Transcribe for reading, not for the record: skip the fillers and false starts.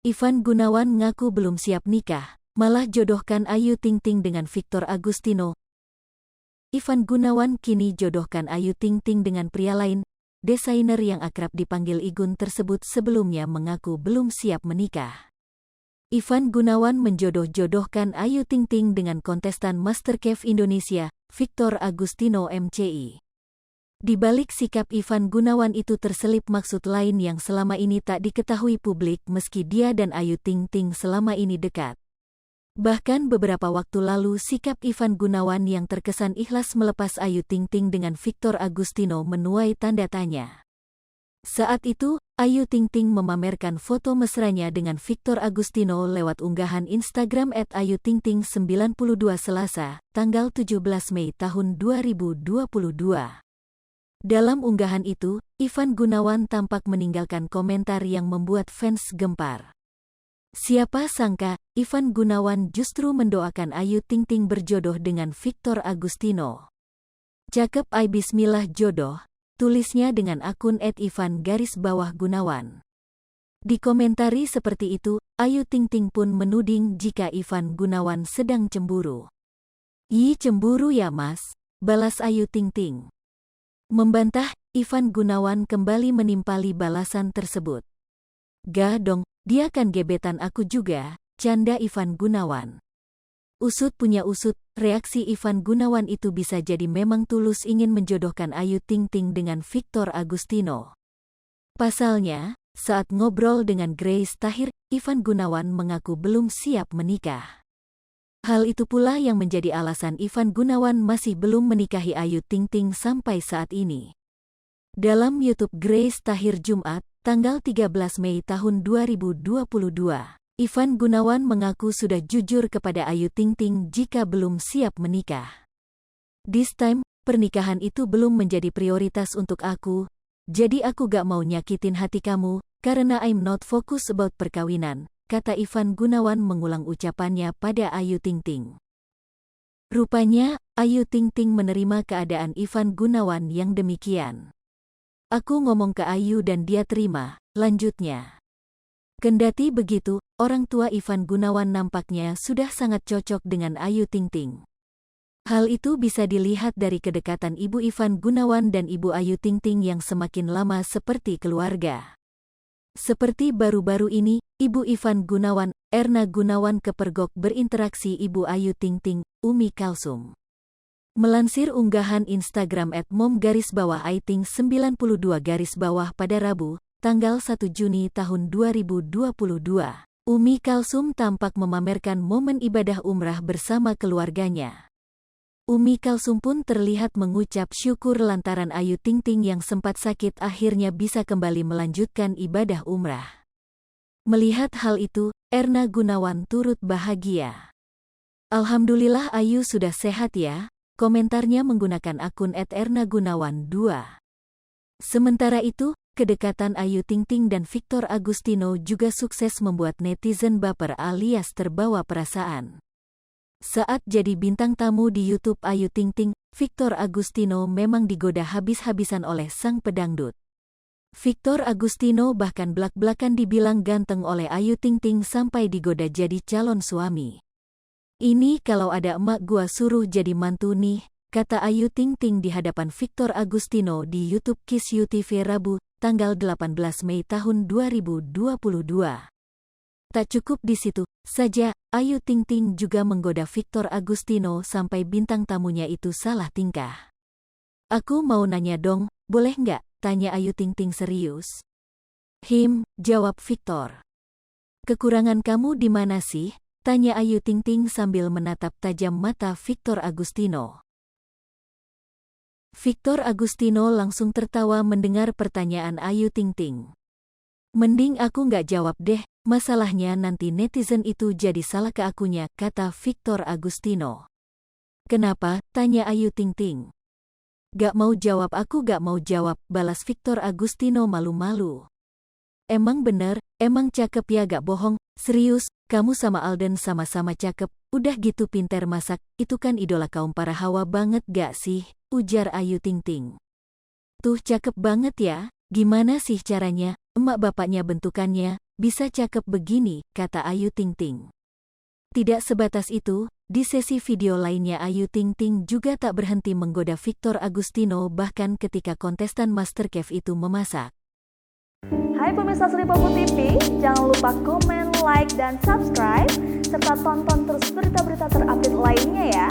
Ivan Gunawan ngaku belum siap nikah, malah jodohkan Ayu Ting Ting dengan Victor Agustino. Ivan Gunawan kini jodohkan Ayu Ting Ting dengan pria lain. Desainer yang akrab dipanggil Igun tersebut sebelumnya mengaku belum siap menikah. Ivan Gunawan menjodoh-jodohkan Ayu Ting Ting dengan kontestan MasterChef Indonesia, Victor Agustino MCI. Di balik sikap Ivan Gunawan itu terselip maksud lain yang selama ini tak diketahui publik meski dia dan Ayu Ting Ting selama ini dekat. Bahkan beberapa waktu lalu sikap Ivan Gunawan yang terkesan ikhlas melepas Ayu Ting Ting dengan Victor Agustino menuai tanda tanya. Saat itu, Ayu Ting Ting memamerkan foto mesranya dengan Victor Agustino lewat unggahan Instagram @ayutingting92 Selasa, tanggal 17 Mei tahun 2022. Dalam unggahan itu, Ivan Gunawan tampak meninggalkan komentar yang membuat fans gempar. Siapa sangka, Ivan Gunawan justru mendoakan Ayu Ting Ting berjodoh dengan Victor Agustino. Cakep ai bismillah jodoh, tulisnya dengan akun @ivan_gunawan. Dikomentari seperti itu, Ayu Ting Ting pun menuding jika Ivan Gunawan sedang cemburu. "Ih, cemburu ya mas," balas Ayu Ting Ting. Membantah, Ivan Gunawan kembali menimpali balasan tersebut. "Gah dong, dia kan gebetan aku juga," canda Ivan Gunawan. Usut punya usut, reaksi Ivan Gunawan itu bisa jadi memang tulus ingin menjodohkan Ayu Ting Ting dengan Victor Agustino. Pasalnya, saat ngobrol dengan Grace Tahir, Ivan Gunawan mengaku belum siap menikah. Hal itu pula yang menjadi alasan Ivan Gunawan masih belum menikahi Ayu Ting Ting sampai saat ini. Dalam YouTube Grace Tahir Jumat, tanggal 13 Mei tahun 2022, Ivan Gunawan mengaku sudah jujur kepada Ayu Ting Ting jika belum siap menikah. "This time, pernikahan itu belum menjadi prioritas untuk aku, jadi aku gak mau nyakitin hati kamu, karena I'm not focused about perkawinan," kata Ivan Gunawan mengulang ucapannya pada Ayu Ting Ting. Rupanya, Ayu Ting Ting menerima keadaan Ivan Gunawan yang demikian. "Aku ngomong ke Ayu dan dia terima," lanjutnya. Kendati begitu, orang tua Ivan Gunawan nampaknya sudah sangat cocok dengan Ayu Ting Ting. Hal itu bisa dilihat dari kedekatan ibu Ivan Gunawan dan ibu Ayu Ting Ting yang semakin lama seperti keluarga. Seperti baru-baru ini, ibu Ivan Gunawan, Erna Gunawan kepergok berinteraksi ibu Ayu Ting Ting, Umi Kalsum. Melansir unggahan Instagram @mom_aiting92 pada Rabu, tanggal 1 Juni tahun 2022, Umi Kalsum tampak memamerkan momen ibadah umrah bersama keluarganya. Umi Kalsum pun terlihat mengucap syukur lantaran Ayu Ting Ting yang sempat sakit akhirnya bisa kembali melanjutkan ibadah umrah. Melihat hal itu, Erna Gunawan turut bahagia. "Alhamdulillah Ayu sudah sehat ya," komentarnya menggunakan akun @ernagunawan2. Sementara itu, kedekatan Ayu Ting Ting dan Victor Agustino juga sukses membuat netizen baper alias terbawa perasaan. Saat jadi bintang tamu di YouTube Ayu Ting Ting, Victor Agustino memang digoda habis-habisan oleh sang pedangdut. Victor Agustino bahkan blak-blakan dibilang ganteng oleh Ayu Ting Ting sampai digoda jadi calon suami. "Ini kalau ada emak gua suruh jadi mantu nih," kata Ayu Ting Ting di hadapan Victor Agustino di YouTube Kiss You TV Rabu, tanggal 18 Mei tahun 2022. Tak cukup di situ saja, Ayu Ting Ting juga menggoda Victor Agustino sampai bintang tamunya itu salah tingkah. "Aku mau nanya dong, boleh nggak?" tanya Ayu Ting Ting serius. Jawab Victor. "Kekurangan kamu di mana sih?" tanya Ayu Ting Ting sambil menatap tajam mata Victor Agustino. Victor Agustino langsung tertawa mendengar pertanyaan Ayu Ting Ting. "Mending aku nggak jawab deh, masalahnya nanti netizen itu jadi salah ke akunya," kata Victor Agustino. "Kenapa?" tanya Ayu Ting Ting. "Gak mau jawab, aku gak mau jawab," balas Victor Agustino malu-malu. "Emang bener, emang cakep ya, gak bohong, serius, kamu sama Alden sama-sama cakep, udah gitu pinter masak, itu kan idola kaum para hawa banget gak sih?" ujar Ayu Ting Ting. "Tuh cakep banget ya, gimana sih caranya, sama bapaknya bentukannya, bisa cakep begini, kata Ayu Ting Ting. Tidak sebatas itu, di sesi video lainnya Ayu Ting Ting juga tak berhenti menggoda Victor Agustino bahkan ketika kontestan MasterChef itu memasak. Hai pemirsa Sri Popo TV, jangan lupa komen, like, dan subscribe, serta tonton terus berita-berita terupdate lainnya ya.